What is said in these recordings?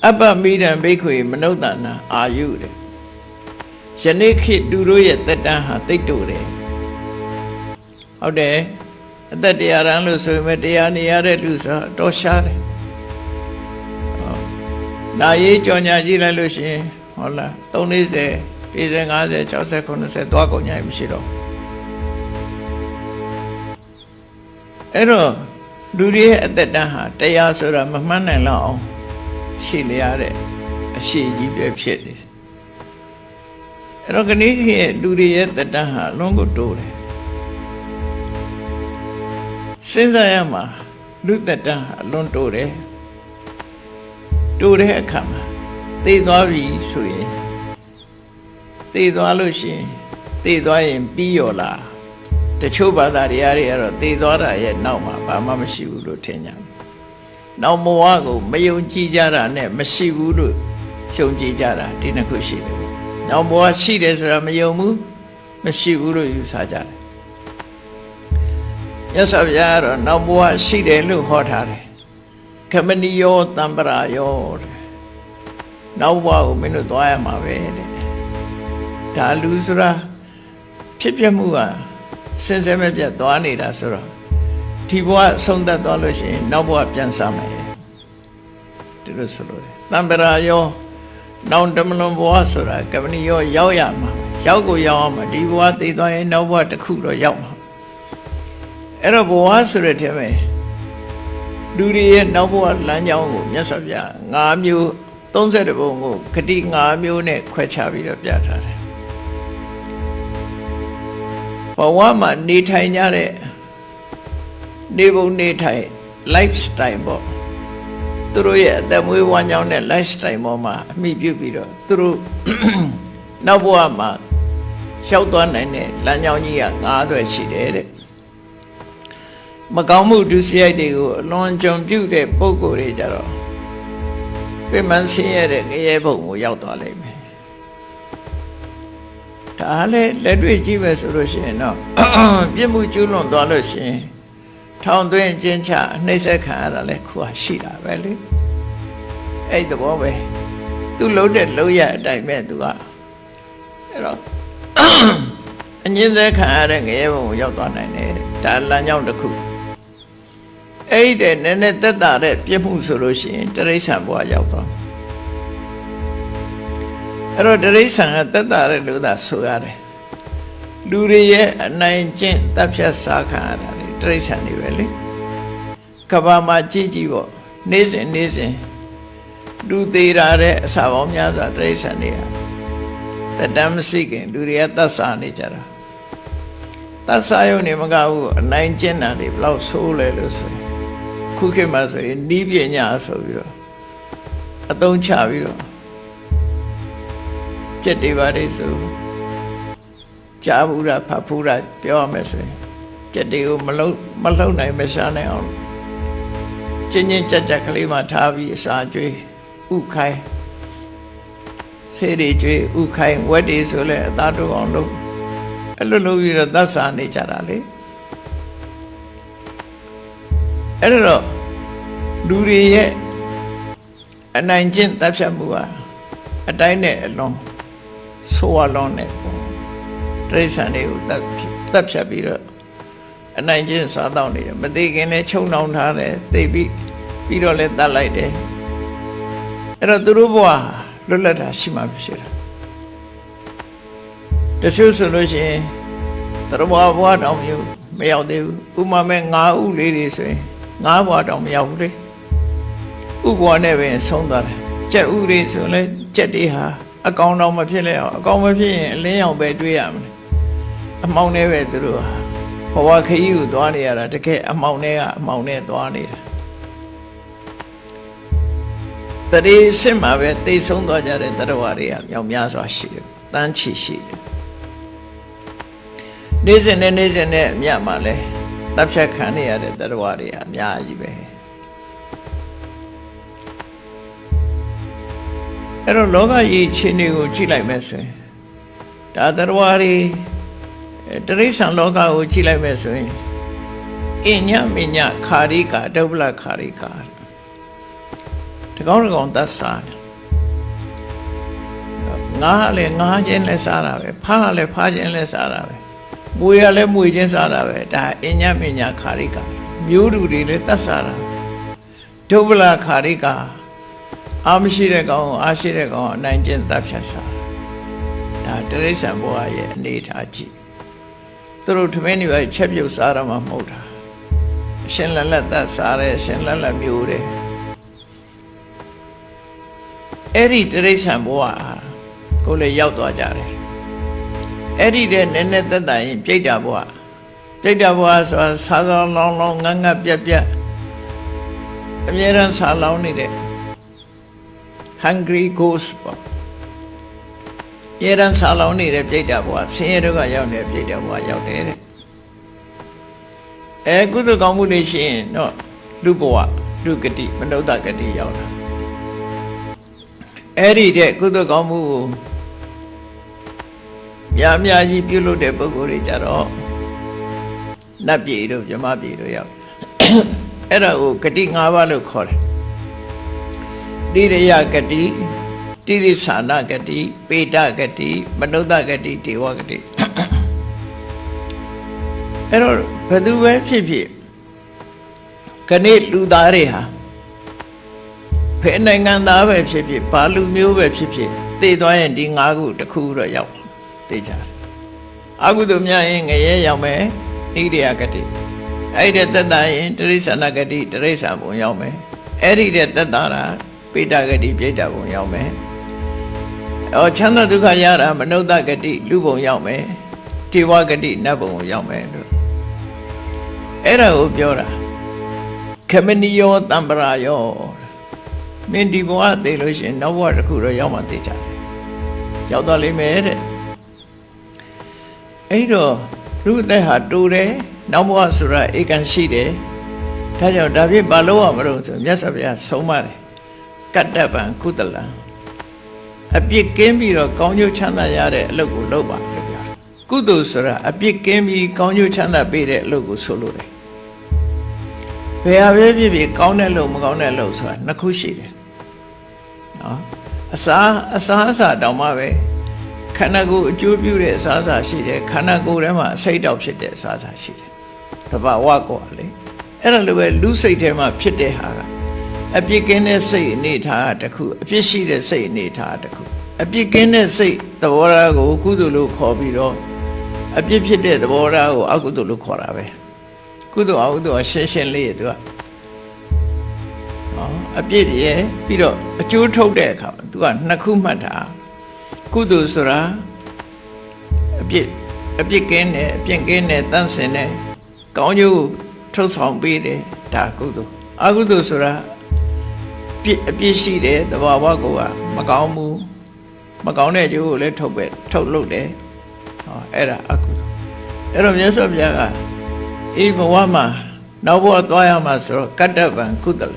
Abba Midan Bakery, Manodana, are you? Janiki Duroya that Daha, they do it. How there? That they are unluso, Mediani Arelusa, Doshare. Naye Jonia Gila Lucy, Hola, Tony say, is an other Joseph on the Dwagonia Mishiro. Ero, Duri at the Daha, Tayasura, Mamman and Law, Shiliare, she give shit. Roganiki, Duri at the Daha, Longo Dore. Since I am a look at Daha, Lon Dore, Dore come, they do be sweet. They do Lucy, they do in Biola. The Chuba that the area, they thought I had no Mamma Shivu Tenya. Now Moago, Mayo Jijara, Masivu, Show Jijara, Dinakushi. Now more seeds Ramayomu, Masivu Saja. Yes, of Yara, no more seed look hot. Camanio Tambara Yor. Now wow, Minutoya Mavede. Taluzra Pipamua. Since I met yet, Doani Dasura. Tiboa Sonda Doloshi, Noboa Piansame. Dirusuru. Tamberayo, non Dominum Boasura, Cavanio Yaoyama, Yago Yama, Diboa, they don't know what the Kuro Yama. Eraboasura Teme. Duri and Noboa Lanyango, Yasavia, Namu, Don't say the Bongo, Kati Namu, Quechavi of Yata. Pawama Nitai Nyare Nebo Nitai lifestyle bo. Through it, then we want young lifestyle mama, me pupilo. Through Nabuama, Shoutan and Lanyania, other she did. Magamu to see the long jump beauty, Boko Rejaro. Women see it, Ebo Yautale. Tale, let me give us a Russian. No, Bimu Julon Doloshi, Town doing Jincha, Nasa Kara, Kuashida Valley. Ate the boy. Too loaded, Loya, Diamond to go. And in the car and Evo Yoton and Talan the cook. Ate and then that Bimu Solution, Teresa Boyaton. There is a Tata do that Sugare. Lurie and 19 Tapia Saka, Trace and Valley. Kabama Chijivo, Nizin, do they rare Savomia, Trace and the dam seeking, Duriata Sanijara. That's Ionimago, 19 and the blouse so letters. Cookie Maso in Nibian of you. I don't chaviro. Chetivaresu Chavura Papura Piomese Chetiu Malona Mesane on Chinyan Chachakalima Tavi Sajui Ukai Seri Jui Ukai what is Ule Dadu on look a little bit of Dasa Nicharali I don't know Duri a 19th Tapshamua a dine alone. So alone, Trace and you that Shabira. And I just sat down here, but they can a chow down her, they be don't let that light. Era Duruboa, Lulata Shima Bishira. The shoe solution, the Ruba what on you, may out there, Umamen Ngau ladies say, Nga what on Yaudi. Ugo never in Sondar, Chet Uri, so let Chetiha. A con on my pillow, a con with me, lay on bed we am. A mountain through. For what you, Duania, to get a mountain, Duania. The day Sima, they soon dodger at the Waria, Yamiazo sheep, Danchi sheep. This and Yamale, Tapshakani at the Waria, Yajibe. Ero loga yi chini u chilai meswe. Tadarwari Teresa loga u chilai meswe. Inya minya karika, dobla karika. The government on that side. ငါကလည်းငါချင်းလဲစားတာပဲဖားကလည်းဖားချင်းလဲစားတာပဲမွေကလည်းမွေချင်းစားတာပဲဒါအညမညာခါရိကမျိုးတူတွေလည်းတတ်စားတာဒုဗလာခါရိကအာမရှိတဲ့ကောင်အာရှိတဲ့ကောင်အနိုင်ကျင့်တပ်ဖြတ်စားဒါတိရစ္ဆာန်ဘဝရဲ့အနေထားကြည့်သူတို့ထမင်းတွေပဲချက်ပြုတ်စားရမှာမဟုတ်တာအရှင်လက်လက်သက်စားတယ်အရှင်လက်လက်မျိုးတယ်အဲ့ဒီတိရစ္ဆာန်ဘဝကိုလည်းရောက်သွားကြတယ်အဲ့ဒီတဲ့နည်းနည်းသက်သာရင်ပြိတ္တာဘဝဆိုတာစားလောင်းလောင်းငတ်ငတ်ပြက်ပြက်အမြဲတမ်းစားလောင်းနေတဲ့ hungry ghost ပေါ့အမြဲတမ်းစားလောင်းနေတဲ့ပြိတ္တာဘဝဆင်းရဲဒုက္ခရောက်နေတဲ့ပြိတ္တာဘဝရောက်တယ်တဲ့ကုသိုလ်ကောင်းမှုတွေရှိရင်တော့လူဘဝလူဂတိမနုဿဂတိရောက်တာအဲ့ဒီတဲ့ကုသိုလ်ကောင်းမှုကိုများများကြီးပြုလုပ်တဲ့ပုဂ္ဂိုလ်တွေကြတော့နတ်ပြည်တို့ဗြဟ္မပြည်တို့ရောက်အဲ့ဒါကိုဂတိ၅ပါးလို့ခေါ်တယ်တိရိယဂတိတိရိစ္ဆာနဂတိပေတဂတိမနုဿဂတိဒေဝဂတိအဲ့တော့ဘယ်သူပဲဖြစ်ဖြစ်ခဏလူသားတွေဟာဖယ်နိုင်ငံသားပဲဖြစ်ဖြစ်ဘာလူမျိုးပဲဖြစ်ဖြစ်သိသွားရင်ဒီ၅ခုတစ်ခုတော့ရောက်သိကြတယ်အကုသိုလ်များရင်ငရဲရောက်မယ်ဣရိယဂတိအဲ့ဒီသက်သာရင်တိရိစ္ဆာနဂတိတိရိစ္ဆာန်ဘုံရောက်မယ်အဲ့ဒီတဲ့သက်သာတာပိဋကဂတိပြိဋ္ဌဘုံရောက်မယ်ချမ်းသာဒုက္ခရတာမနုဿဂတိလူဘုံရောက်မယ်ဒေဝဂတိနတ်ဘုံကိုရောက်မယ်လို့အဲ့ဒါကိုပြောတာခမနိယောတံပရာယောမင်းဒီဘဝသိလို့ရှိရင်နောက်ဘဝတစ်ခုတော့ရောက်မှသိကြတယ်ရောက်သွားလိမ့်မယ်တဲ့အဲ့တော့လူအသက်ဟာတူတယ်နောက်ဘဝဆိုတာဧကံရှိတယ်ဒါကြောင့်ဒါဖြစ်ဘာလို့ရမလို့ဆိုမြတ်စွာဘုရားဆုံးမတယ်ကတ္တပံကုသလံအပြစ်ကင်းပြီးတော့ကောင်းကျိုးချမ်းသာရတဲ့အလုပ်ကိုလုပ်ပါလို့ပြောတယ်ကုသိုလ်ဆိုတာအပြစ်ကင်းပြီးကောင်းကျိုးချမ်းသာပေးတဲ့အလုပ်ကိုဆိုလိုတယ်ဘယ်ဟာပဲဖြစ်ဖြစ်ကောင်းတဲ့လုပ်မကောင်းတဲ့လုပ်ဆိုတာနှစ်ခုရှိတယ်နော်အစာတောင်မှပဲခန္ဓာကိုယ်အကျိုးပြုတဲ့အစားအစာရှိတယ်ခန္ဓာကိုယ်ထဲမှာအစိတ်တောက်ဖြစ်တဲ့အစားအစာရှိတယ်တဘာဝကောလေအဲ့ဒါလိုပဲလူစိတ်ထဲမှာဖြစ်တဲ့ဟာကအပြစ်ကင်းတဲ့စိတ်အနေထားတစ်ခုအပြစ်ရှိတဲ့စိတ်အနေထားတစ်ခုအပြစ်ကင်းတဲ့စိတ်သဘောထားကိုကုသိုလ်လို့ခေါ်ပြီးတော့အပြစ်ဖြစ်တဲ့သဘောထားကိုအကုသိုလ်လို့ခေါ်တာပဲကုသိုလ်အကုသိုလ်ရှင်းရှင်းလေးသူကအပြစ်ရဲ့ပြီးတော့အကျိုးထုတ်တဲ့အခါသူကနှစ်ခုမှတ်တာကုသိုလ်ဆိုတာအပြစ်ကင်းတယ်အပြစ်ကင်းတယ်တန့်စင်တယ်ကောင်းကျိုးထုတ်ဆောင်ပေးတယ်ဒါကုသိုလ်အကုသိုလ်ဆိုတာအပြစ်ရှိတယ်သဘာဝကိုကမကောင်းဘူးမကောင်းတဲ့ကျိုးကိုလည်းထုတ်လုပ်တယ်အဲ့ဒါအကုသိုလ်အဲ့တော့မြတ်စွာဘုရားကအေးဘဝမှာနောက်ဘဝသွားရမှာဆိုတော့ကတ္တဗံကုသလ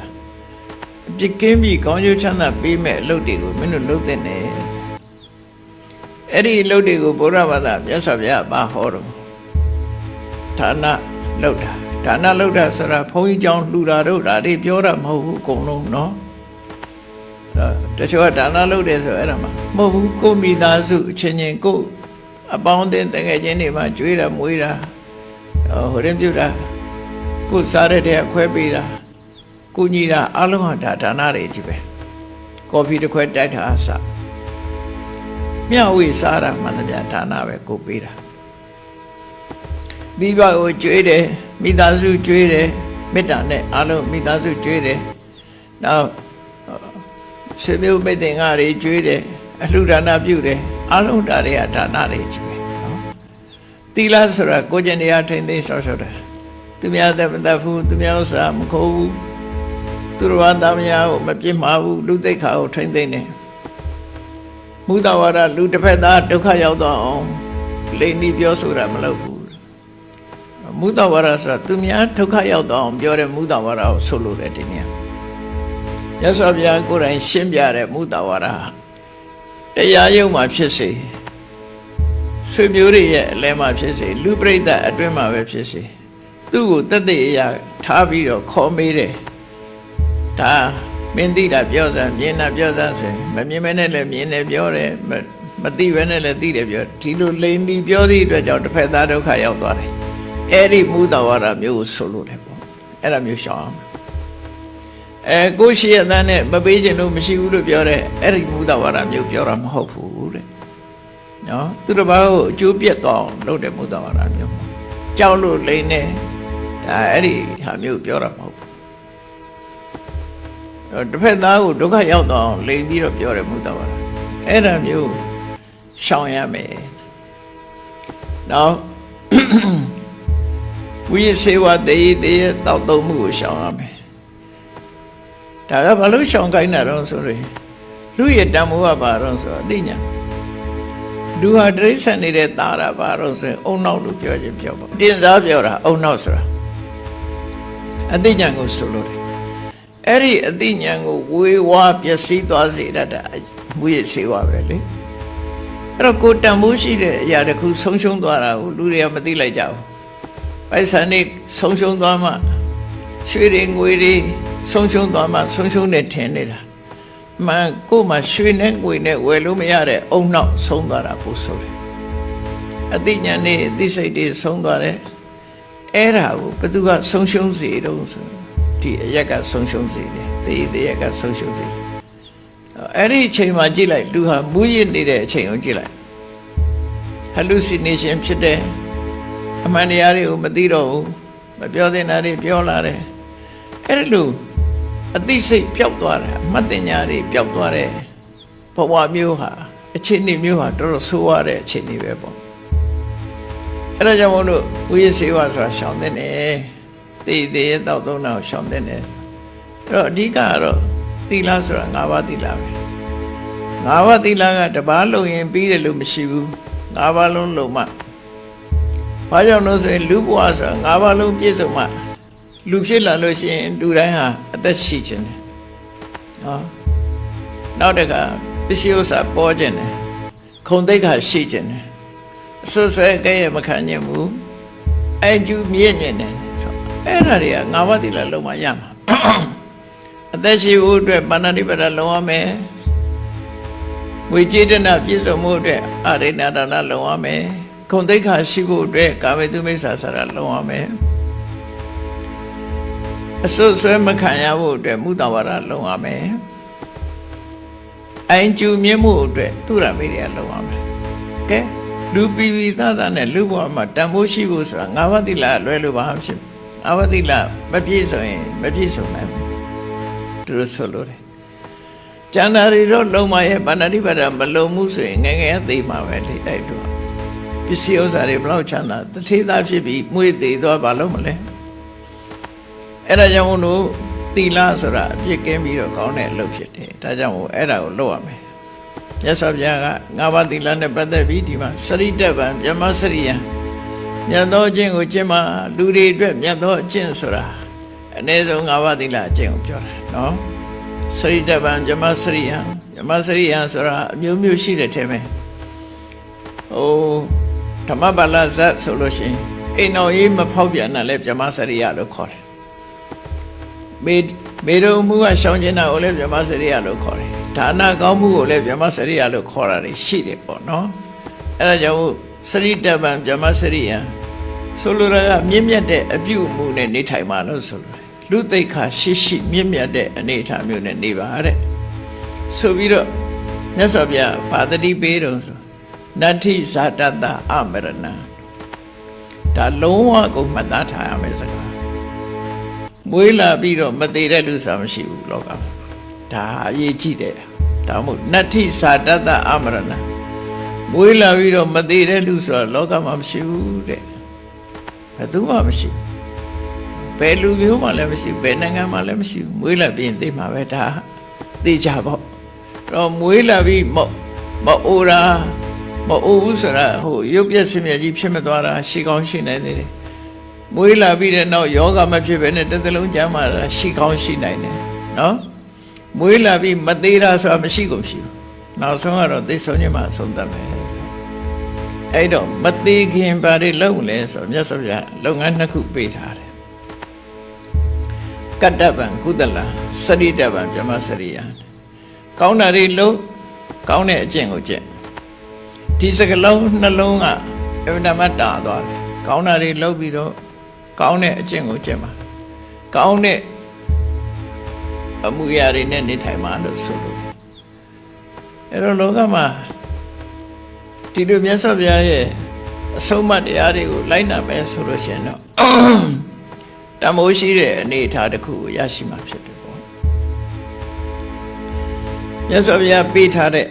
အပြစ်ကင်းပြီးကောင်းကျိုးချမ်းသာပေးမဲ့အလုပ်တွေကိုမင်းတို့လုပ်တဲ့နဲ့အဲ့ဒီအလုပ်တွေကိုဘုရားဘာသာမြတ်စွာဘုရားဘာဟောတော့ဌာနလုပ်တာဒါနလုပ်တာဆိုတာဘုန်းကြီးကျောင်းလှူတာတို့ဒါတွေပြောတာမဟုတ်ဘူးအကုန်လုံးเนาะတချို့ကဒါနလုပ်တယ်ဆိုအဲ့ဒါမှမဟုတ်ဘူးကိုမိသားစုအချင်းချင်းကိုအပေါင်းအသင်းတကယ်ချင်းတွေမှာကြွေးတာမွေးတာဟိုရင်ပြုတာကိုစားတဲ့တဲ့ခွဲပေးတာကိုညီတာအလုံးဟာဒါနတွေကြီးပဲကော်ဖီတစ်ခွဲတိုက်တာအစမျှဝေစားတာမှန်တယ်ဒါနပဲကိုပေးတာမိဘကိုကြွေးတယ်မိသားစုကြွေးတယ်မေတ္တာနဲ့အလုံးမိသားစုကြွေးတယ်နောက်ဆွေမျိုးမိတ်တင်္ဂါတွေကြွေးတယ်အလှူဒါနပြုတယ်အလုံးဒါတွေကဒါနတွေကြီးပဲနော်သီလဆိုတာကိုယ်ကျင့်တရားထိမ့်သိမ်းဆောက်ရှောက်တာသူများသက်မသက်ဘူးသူများဥစ္စာမခိုးဘူးသူတော်ဘာသားများကိုမပြစ်မှားဘူးလူသိက္ခာကိုထိမ့်သိမ်းတယ်မုဒ္ဒဝါဒလူတစ်ဖက်သားဒုက္ခရောက်တော့အောင်လိမ့်ပြီးပြောဆိုတာမလုပ်ဘူးမုဒ္ဒဝါဒဆိုတာသူများဒုက္ခရောက်တော့အောင်ပြောတဲ့မုဒ္ဒဝါဒကိုဆိုလိုတယ်ဒီနေ့ရသော်ဗျာကိုယ်တိုင်ရှင်းပြတဲ့မုဒ္ဒဝါဒတရားရုံမှာဖြစ်စေဆွေမျိုးတွေရဲ့အလဲမှာဖြစ်စေလူပရိသတ်အတွင်းမှာပဲဖြစ်စေသူ့ကိုတသက်အရာထားပြီးတော့ခေါ်မေးတယ်ဒါမင်းသိတာပြောစမ်းမြင်တာပြောစမ်းဆိုမမြင်မနဲ့လည်းမြင်တယ်ပြောတယ်မ မသိဘဲနဲ့လည်းသိတယ်ပြောဒီလိုလိန်ပြီးပြောသည့်အတွက်ကြောင့်တစ်ဖက်သားဒုက္ခရောက်သွားတယ်အဲ့ဒီမူတဝါဒမျိုးကိုဆိုလို့တယ်ပေါ့အဲ့ဒါမျိုးရှောင်အောင်ကိုရှိရတဲ့နဲ့မပေးခြင်းလို့မရှိဘူးလို့ပြောတယ်အဲ့ဒီမူတဝါဒမျိုးပြောတာမဟုတ်ဘူးတဲ့နော်သူတစ်ပါးကိုအကျိုးပြတ်သွားအောင်လုပ်တဲ့မူတဝါဒမျိုးကြောက်လို့လိန်နေဒါအဲ့ဒီဟာမျိုးပြောတာမဟုတ်ဘူးတစ်ဖက်သားကိုဒုက္ခရောက်သွားအောင်လိန်ပြီးတော့ပြောတယ်မူတဝါဒအဲ့ဒါမျိုးရှောင်ရမယ်နောက်ဝိသေဝတေးတောက်သုံးမှုကိုရှောင်ရမယ်ဒါကဘာလို့ရှောင်ခိုင်းတာတော့ဆိုရင်လူရဲ့တန်ဖိုးကဘာတော့ဆိုအသိဉာဏ်လူဟာတိရစ္ဆာန်နေတဲ့သားတာဘာတော့ဆိုရင်အုံနောက်လို့ပြောခြင်းပြောပေါ့တင်စားပြောတာအုံနောက်ဆိုတာအသိဉာဏ်ကိုဆိုလို့တယ်အဲ့ဒီအသိဉာဏ်ကိုဝေဝါပျက်စီးသွားစေတတ်တာဝိသေဝပဲလေအဲ့တော့ကိုတန်ဖိုးရှိတဲ့အရာတစ်ခုဆုံးရှုံးသွားတာကိုလူတွေကမသိလိုက်ကြဘူးပိုက်ဆံနေဆုံးရှုံးသွားမှရွှေတွေငွေတွေဆုံးရှုံးသွားမှဆုံးရှုံးနေထင်နေတာမှန်ကိုမှရွှေနဲ့ငွေနဲ့ဝယ်လို့မရတဲ့အုံနောက်ဆုံးသွားတာပို့ဆိုတယ်အသိဉာဏ်နဲ့အသိစိတ်တွေဆုံးသွားတယ်အဲ့ဒါကိုဘယ်သူကဆုံးရှုံးစေတော့ဆိုဒီအရက်ကဆုံးရှုံးစေတယ်တေးရက်ကဆုံးရှုံးစေတယ်အဲ့ဒီအချိန်မှာကြည့်လိုက်လူဟာမူးယစ်နေတဲ့အချိန်ကိုကြည့်လိုက် hallucination ဖြစ်တယ်အမှန်တရားတွေကိုမသိတော့ဘူးမပြောသင့်တာတွေပြောလာတယ်အဲ့လိုအသိစိတ်ပျောက်သွားတယ်အမှတ်တင်ညာတွေပျောက်သွားတယ်ဘဝမျိုးဟာအခြေအနေမျိုးဟာတော်တော်ဆိုးရတဲ့အခြေအနေပဲပေါ့အဲ့ဒါကြောင့်မို့လို့ဝိသေဝဆိုတာရှောင်တဲ့တယ်တေးတောက်သုံးတာကိုရှောင်တဲ့တယ်အဲ့တော့အဓိကကတော့သီလဆိုတာ၅ပါးသီလပဲ၅ပါးသီလကတစ်ပါးလုံရင်ပြီးတယ်လို့မရှိဘူး၅ပါးလုံးလုံမှဘာကြောင့်လို့ဆိုရင်လူဘဝဆိုတာ၅ပါးလုံးပြည့်စုံမှလူဖြစ်လာလို့ရှိရင်လူတိုင်းဟာအသက်ရှိခြင်းတယ်နော်နောက်တကပစ္စည်းဥစ္စာပေါ်ခြင်းတယ်ခုံသိက္ခာရှိခြင်းတယ်အဆွဆွဲကဲ့ရဲ့မခံခြင်းဘူးအကျူမြင့်ခြင်းတယ်ဆိုအဲ့ဒါတွေက၅ပါးသီလလုံးမှရမှာအသက်ရှိဖို့အတွက်ပါဏာတိပါဒလုံးရမယ်ဝိจิตနာပြည့်စုံမှုအတွက်အရိဏဒါနလုံးရမယ်ခုံသိက္ခာရှိဖို့အတွက်ကာမေတုမိစ္ဆာစာရလုံးရမယ်အစွတ်ဆွဲမခံရဖို့အတွက်မုဒဝါဒလုံးရမယ်အိမ်ကျူမြင့်မှုအတွက်သူရမေရလုံးရမယ်ကဲလူပီပီသားသားနဲ့လူဘဝမှာတန်ဖိုးရှိဖို့ဆိုတာ၅ပါးသီလလွဲလို့ဘာမှဖြစ်၅ပါးသီလမပြည့်စုံရင်မပြည့်စုံနိုင်ဘူးသူတို့ဆိုလို့တယ်ကျန်တာတွေတော့လုံးမရဲ့ပါဏာတိပါဒမလုံးမှုဆိုရင်ငယ်ငယ်သိမှာပဲလေအဲ့တော့ပစ္စည်းဥစ္စာတွေဘလောက်ချမ်းသာတထေးသားဖြစ်ပြီးမွေးသေးသွားဘာလို့မလဲအဲ့ဒါကြောင့်မို့လို့သီလဆိုတာအပြစ်ကင်းပြီးတော့ကောင်းတဲ့အလုပ်ဖြစ်တယ်ဒါကြောင့်မို့အဲ့ဒါကိုလုပ်ရမယ်မြတ်စွာဘုရားက၅ပါးသီလနဲ့ပတ်သက်ပြီးဒီမှာစရိတ္တပံဗြဟ္မစရိယံမြတ်သောအကျင့်ကိုကျင့်မှာလူတွေအတွက်မြတ်သောအကျင့်ဆိုတာအနည်းဆုံး၅ပါးသီလအကျင့်ကိုပြောတာနော်စရိတ္တပံဗြဟ္မစရိယံဗြဟ္မစရိယံဆိုတာအမျိုးမျိုးရှိတဲ့ထဲမှာဓမ္မပါဠိဇတ်ဆိုလို့ရှိရင်အိမ်တော်ရေးမဖောက်ပြန်တာလဲဗြဟ္မစရိယလို့ခေါ်တယ်မေရုံမှုကရှောင်ကျင်တာကိုလည်းဗြဟ္မစရိယလို့ခေါ်တယ်ဒါနကောင်းမှုကိုလည်းဗြဟ္မစရိယလို့ခေါ်တာရှိတယ်ပေါ့နော်အဲ့ဒါကြောင့်စရိတ္တပံဗြဟ္မစရိယံဆိုလိုတာကမြင့်မြတ်တဲ့အပြုအမူနဲ့နေထိုင်ပါလို့ဆိုလိုတယ်လူသိက္ခာရှိမြင့်မြတ်တဲ့အနေအထားမျိုးနဲ့နေပါတဲ့ဆိုပြီးတော့မြတ်စွာဘုရားဗာတတိပေးတော်ဆိုနတ္ထိဇာတတအမရဏဒါလုံးဝကိုမှတ်သားထားရမယ်စကားမွေးလာပြီးတော့မသေးတဲ့လူဆိုတာမရှိဘူးလောကမှာဒါအရေးကြီးတယ်ဒါမှမဟုတ်နတ္ထိဇာတတအမရဏမွေးလာပြီးတော့မသေးတဲ့လူဆိုတာလောကမှာမရှိဘူးတဲ့ဘယ်သူမှမရှိဘူးဘယ်လူမျိုးမှလည်းမရှိဘယ်နိုင်ငံမှလည်းမရှိဘူးမွေးလာပြီးရင်သိမှာပဲဒါသိကြပေါ့တော့မွေးလာပြီးမအိုတာမအိုဘူးဆိုတာဟိုရုပ်ပြက်စင်မြကြီးဖြစ်မသွားတာရှိကောင်းရှိနိုင်သေးတယ်မွေးလာပြီးတဲ့နောက်ယောဂမဖြစ်ပဲနဲ့တစ်သလုံးကျမ်းမာတာရှိကောင်းရှိနိုင်တယ်နော်မွေးလာပြီးမသေးတာဆိုတာမရှိကုန်ရှိဘူးနောက်ဆုံးကတော့သိဆုံးခြင်းမှာအဆုံးသတ်မယ်အဲ့တော့မသေးခင်ဘာတွေလုပ်လဲဆိုတော့မြတ်စွာဘုရားလုပ်ငန်းနှစ်ခုပေးထားတယ်ကတ္တပံကုသလစရိတ္တပံဗြဟ္မစရိယံကောင်းတာတွေလုပ်ကောင်းတဲ့အကျင့်ကိုကျင့် ဒီစကလုံးနှလုံးကအမှန်တမ်းတာသွားတယ်ကောင်းတာတွေလုပ်ပြီးတော့ကောင်းတဲ့အကျင့်ကိုကျင့်ပါကောင်းတဲ့အမှုရာတွေနဲ့နေထိုင်ပါလို့ဆိုလို့အဲ့တော့လောကမှာဒီလိုမြတ်စွာဘုရားရဲ့အဆုံးအမတရားတွေကိုလိုက်နာမယ်ဆိုလို့ရှိရင်တော့တမိုးရှိတဲ့အနေအထားတစ်ခုကိုရရှိမှာဖြစ်တယ်ပေါ့မြတ်စွာဘုရားပေးထားတဲ့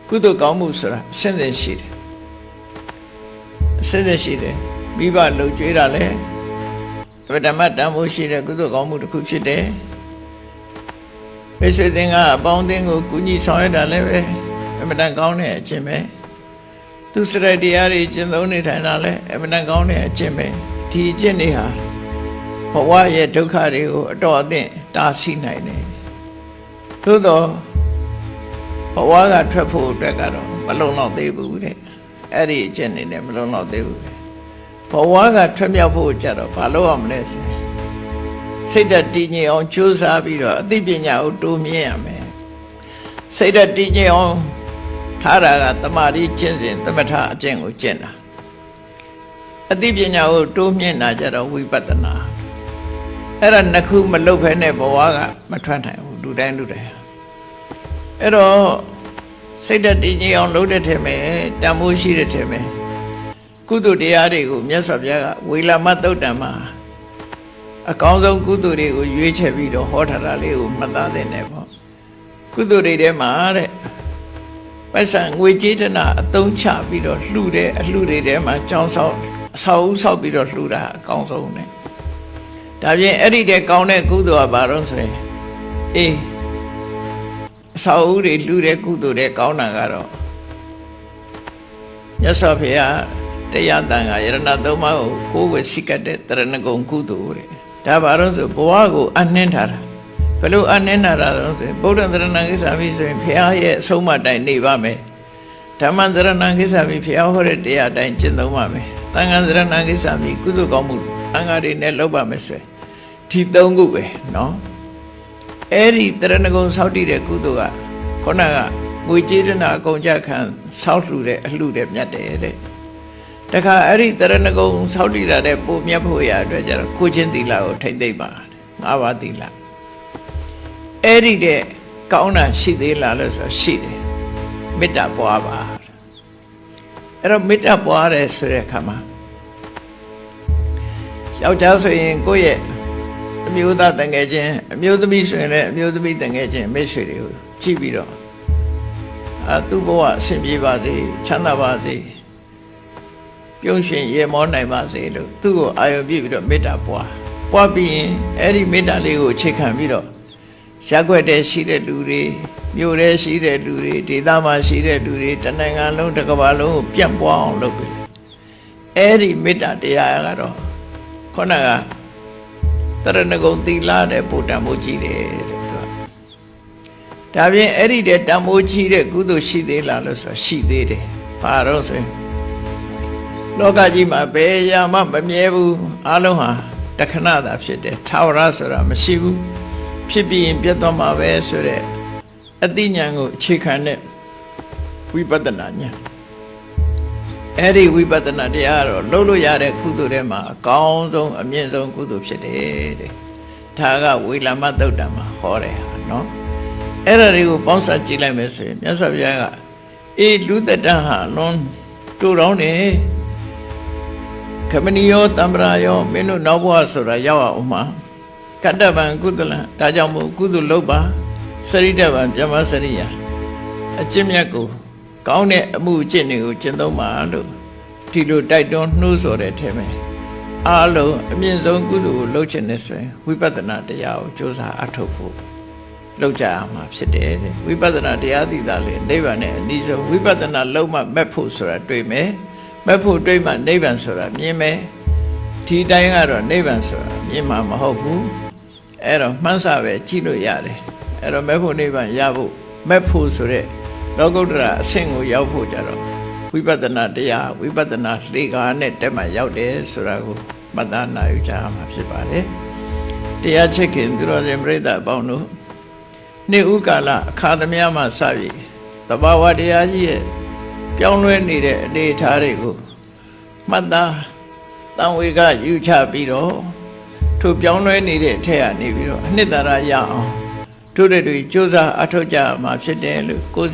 ကုသိုလ်ကောင်းမှုဆိုတာအစဉ်စဉ်ရှိတယ်အစဉ်စဉ်ရှိတယ်မိဘလှုပ်ကြွေးတာလဲဓမ္မတမိုးရှိတဲ့ကုသိုလ်ကောင်းမှုတစ်ခုဖြစ်တယ်မိတ်ဆွေသင်္ကအပေါင်းအသင်းကိုကူညီဆောင်ရွက်တာလည်းပဲအမှန်တန်ကောင်းတဲ့အခြင်းပဲသူစရတရားတွေကျင့်သုံးနေထိုင်တာလည်းအမှန်တန်ကောင်းတဲ့အခြင်းပဲဒီအခြင်းတွေဟာဘဝရဲ့ဒုက္ခတွေကိုအတော်အသင့်တားဆီးနိုင်တယ်သို့တော့ဘဝကထွက်ဖို့အတွက်ကတော့မလုံလောက်သေးဘူးတဲ့အဲ့ဒီအခြင်းတွေနဲ့မလုံလောက်သေးဘူးဘဝကထွက်မြောက်ဖို့ကြတော့ဘာလို့ရမလဲဆိုစိတ်ဓာတ်တည်ငြိမ်အောင်ကြိုးစားပြီးတော့အသိပညာကိုတိုးမြင့်ရမယ်စိတ်ဓာတ်တည်ငြိမ်အောင်ထားတာကတမာတိကျင့်စဉ်သမထအကျင့်ကိုကျင့်တာအသိပညာကိုတိုးမြင့်တာကြတော့ဝိပဿနာအဲ့ဒါနှစ်ခုမလုပ်ဖဲနဲ့ဘဝကမထွက်နိုင်ဘူးလူတိုင်းအဲ့တော့စိတ်ဓာတ်တည်ငြိမ်အောင်လုပ်တဲ့ထဲမှာတန်ဖိုးရှိတဲ့ထဲမှာကုသိုလ်တရားတွေကိုမြတ်စွာဘုရားကဝေလာမသုတ်တံမှာအကောင်းဆုံးကုသိုလ်တွေကိုရွေးချယ်ပြီးတော့ဟောထားတာလေးကိုမှတ်သားသင့်တယ်ပေါ့ကုသိုလ်တွေထဲမှာတဲ့ပိုက်ဆံငွေကြေးတနာအသုံးချပြီးတော့လှူတဲ့အလှူတွေထဲမှာကြောင်းဆောက်အဆောက်အဦဆောက်ပြီးတော့လှူတာအကောင်းဆုံးတယ်ဒါပြင်အဲ့ဒီတဲ့ကောင်းတဲ့ကုသိုလ်ကဘာလို့ဆိုရင်အေးအဆောက်အဦတွေလှူတဲ့ကုသိုလ်တွေကောင်းတာကတော့မြတ်စွာဘုရားတရားတန်ခါယရဏသုံးပါးကိုကိုယ်ဝစီကတဲ့တရဏဂုံကုသိုလ်တဲ့ဒါဘာလို့ဆိုဘဝကိုအနှင်းထားတာဘယ်လိုအနှင်းထားတာလဲဆိုဗုဒ္ဓသရဏံကိစ္ဆာမိဆိုရင်ဘုရားရဲ့အဆုံးအမတိုင်းနေပါမယ်ဓမ္မသရဏံကိစ္ဆာမိဘုရားဟောတဲ့တရားတိုင်းကျင့်သုံးပါမယ်သံဃာသရဏံကိစ္ဆာမိကုသိုလ်ကောင်းမှုသံဃာတွေနဲ့လုပ်ပါမယ်ဆိုဒီသုံးခုပဲနော်အဲ့ဒီတရဏဂုံဆောက်တည်တဲ့ကုသိုလ်ကခုနကငွေကြေးတနာအကုန်ကြခံဆောက်လှူတဲ့အလှူတဲ့မြတ်တယ်တဲ့တခါအဲ့ဒီတရဏဂုံဆောက်တည်တာတဲ့ပုံမြတ်ဖို့ရအတွက်ကျတော့ကိုချင်းသီလကိုထိမ့်သိမ့်ပါ၅ပါးသီလအဲ့ဒီတဲ့ကောင်းတာရှိသေးလားလို့ဆိုရှိတယ်မေတ္တာပွားပါအဲ့တော့မေတ္တာပွားရဲဆိုတဲ့အခါမှာယောက်ျားဆိုရင်ကိုယ့်ရဲ့အမျိုးသားတန်ငယ်ချင်းအမျိုးသမီးဆိုရင်လည်းအမျိုးသမီးတန်ငယ်ချင်းမိတ်ဆွေတွေကိုကြည့်ပြီးတော့သူ့ဘဝအဆင်ပြေပါစေချမ်းသာပါစေပြုံးရှင်ရေမောနိုင်ပါစေလို့သူ့ကိုအာရုံပြည့်ပြီးတော့မေတ္တာပွားပြီးရင်အဲ့ဒီမေတ္တာလေးကိုအခြေခံပြီးတော့ရက်ွက်တဲ့ရှိတဲ့လူတွေမြို့ထဲရှိတဲ့လူတွေဒေသမှာရှိတဲ့လူတွေတနိုင်ငံလုံးတစ်ကမ္ဘာလုံးကိုပြန့်ပွားအောင်လုပ်ပြီအဲ့ဒီမေတ္တာတရားကတော့ခုနကတရဏဂုံသီလတဲ့ပို့တံမိုးကြီးတယ်တဲ့သူကဒါပြင်အဲ့ဒီတဲ့တံမိုးကြီးတဲ့ကုသိုလ်ရှိသေးလားလို့ဆိုရှိသေးတယ်ဘာလို့ဆိုရင်လောကကြီးမှာဘယ်အရာမှမမြဲဘူးအလုံးဟာတခဏသာဖြစ်တယ်ထာဝရဆိုတာမရှိဘူးဖြစ်ပြီးရင်ပြတ်သွားမှာပဲဆိုတဲ့အသိဉာဏ်ကိုအခြေခံတဲ့ဝိပဿနာဉာဏ်အဲ့ဒီဝိပဿနာတရားတော့လုပ်လို့ရတဲ့ကုသိုလ်တွေမှာအကောင်းဆုံးအမြင့်ဆုံးကုသိုလ်ဖြစ်တယ်တဲ့ဒါကဝေလာမသုတ်တံမှာဟောတယ်ဟာနော်အဲ့ဒါတွေကိုပေါင်းစပ်ကြည့်လိုက်မယ်ဆိုရင်မြတ်စွာဘုရားကအေးလူသက်တမ်းဟာလွန်တူတောင်းတယ်ခမဏီယောတံပရာယောမင်းတို့နောက်ဘဝဆိုတာရောက်အောင်မှာကတ္တဗံကုသလံဒါကြောင့်မို့ကုသိုလ်လုပ်ပါစရိတဗံပြမစရိယအကျင့်မြတ်ကိုကောင်းတဲ့အမှုအကျင့်တွေကိုကျင့်သုံးပါလို့ဒီလိုတိုက်တွန်းနှိုးဆော်တဲ့ထဲမှာအားလုံးအမြင့်ဆုံးကုသိုလ်ကိုလုပ်ခြင်းနဲ့ဆိုရင်ဝိပဿနာတရားကိုကြိုးစားအထောက်ဖို့လုပ်ကြရမှာဖြစ်တယ်တဲ့ဝိပဿနာတရားသိတာလေနိဗ္ဗာန်နဲ့အနည်းဆုံးဝိပဿနာလုံးမှမက်ဖို့ဆိုတာတွေ့မယ်မက်ဖို့တွေ့မှနိဗ္ဗာန်ဆိုတာမြင်မယ်ဒီတိုင်းကတော့နိဗ္ဗာန်ဆိုတာမြင်မှာမဟုတ်ဘူးအဲ့တော့မှန်းဆပဲကြည့်လို့ရတယ်အဲ့တော့မက်ဖို့နိဗ္ဗာန်ရဖို့မက်ဖို့ဆိုတဲ့လောကုတ္တရာအဆင့်ကိုရောက်ဖို့ကြတော့ဝိပဿနာတရားဝိပဿနာလှေကားနဲ့တက်မှရောက်တယ်ဆိုတာကိုမှတ်သားနိုင်ကြမှာဖြစ်ပါတယ်တရားချစ်ခင်သူတော်စင်ပြိဿအပေါင်းတို့နေ့ဥကာလအခါသမယမှစပြီးတဘာဝတရားကြီးရဲ့ ပြောင်းလဲနေတဲ့အနေအထားတွေကိုမှတ်သားတန်ဝေကယူချပြီးတော့ထိုပြောင်းလဲနေတဲ့အထက်ကနေပြီးတော့အနှစ်သာရရအောင်တို့တွေစ조사အထောက်ကြမှာဖြစ်တယ်လို့ကို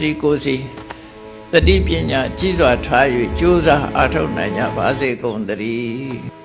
စီတတိပညာကြီးစွာထား၍စ조사အထောက်နိုင်ကြပါစေကုန်သတည်း